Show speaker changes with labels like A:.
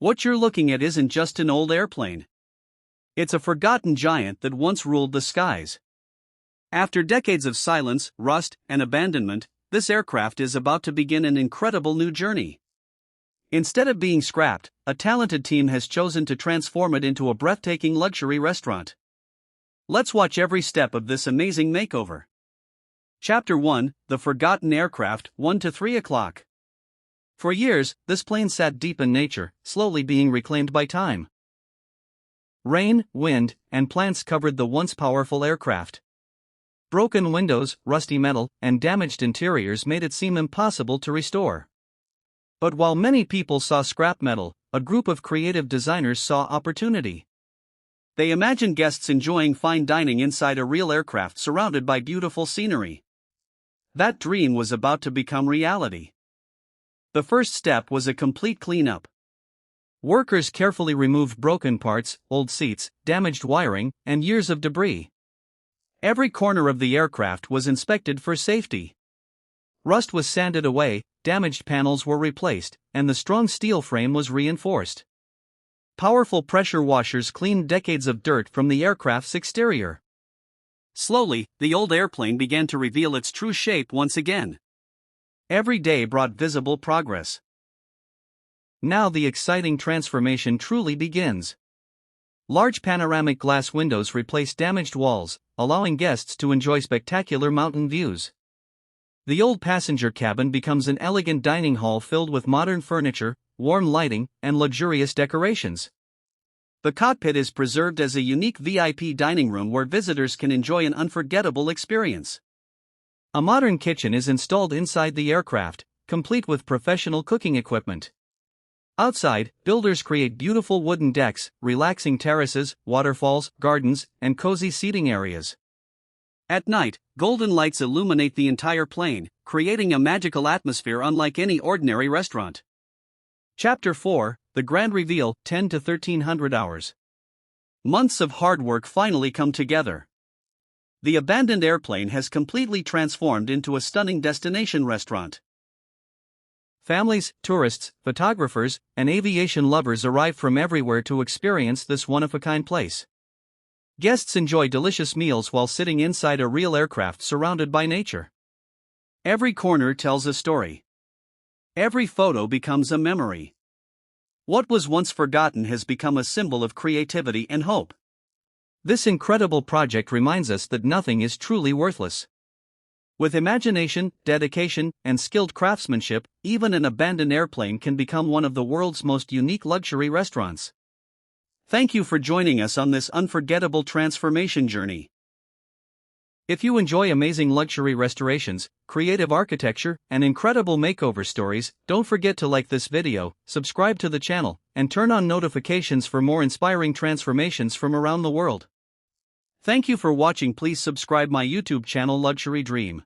A: What you're looking at isn't just an old airplane. It's a forgotten giant that once ruled the skies. After decades of silence, rust, and abandonment, this aircraft is about to begin an incredible new journey. Instead of being scrapped, a talented team has chosen to transform it into a breathtaking luxury restaurant. Let's watch every step of this amazing makeover. Chapter 1: The Forgotten Aircraft, 1 to 3 o'clock. For years, this plane sat deep in nature, slowly being reclaimed by time. Rain, wind, and plants covered the once powerful aircraft. Broken windows, rusty metal, and damaged interiors made it seem impossible to restore. But while many people saw scrap metal, a group of creative designers saw opportunity. They imagined guests enjoying fine dining inside a real aircraft surrounded by beautiful scenery. That dream was about to become reality. The first step was a complete cleanup. Workers carefully removed broken parts, old seats, damaged wiring, and years of debris. Every corner of the aircraft was inspected for safety. Rust was sanded away, damaged panels were replaced, and the strong steel frame was reinforced. Powerful pressure washers cleaned decades of dirt from the aircraft's exterior. Slowly, the old airplane began to reveal its true shape once again. Every day brought visible progress. Now the exciting transformation truly begins. Large panoramic glass windows replace damaged walls, allowing guests to enjoy spectacular mountain views. The old passenger cabin becomes an elegant dining hall filled with modern furniture, warm lighting, and luxurious decorations. The cockpit is preserved as a unique VIP dining room where visitors can enjoy an unforgettable experience. A modern kitchen is installed inside the aircraft, complete with professional cooking equipment. Outside, builders create beautiful wooden decks, relaxing terraces, waterfalls, gardens, and cozy seating areas. At night, golden lights illuminate the entire plane, creating a magical atmosphere unlike any ordinary restaurant. Chapter 4: The Grand Reveal, 10 to 1300 hours. Months of hard work finally come together. The abandoned airplane has completely transformed into a stunning destination restaurant. Families, tourists, photographers, and aviation lovers arrive from everywhere to experience this one-of-a-kind place. Guests enjoy delicious meals while sitting inside a real aircraft surrounded by nature. Every corner tells a story. Every photo becomes a memory. What was once forgotten has become a symbol of creativity and hope. This incredible project reminds us that nothing is truly worthless. With imagination, dedication, and skilled craftsmanship, even an abandoned airplane can become one of the world's most unique luxury restaurants. Thank you for joining us on this unforgettable transformation journey. If you enjoy amazing luxury restorations, creative architecture, and incredible makeover stories, don't forget to like this video, subscribe to the channel, and turn on notifications for more inspiring transformations from around the world. Thank you for watching. Please subscribe my YouTube channel Luxury Dream.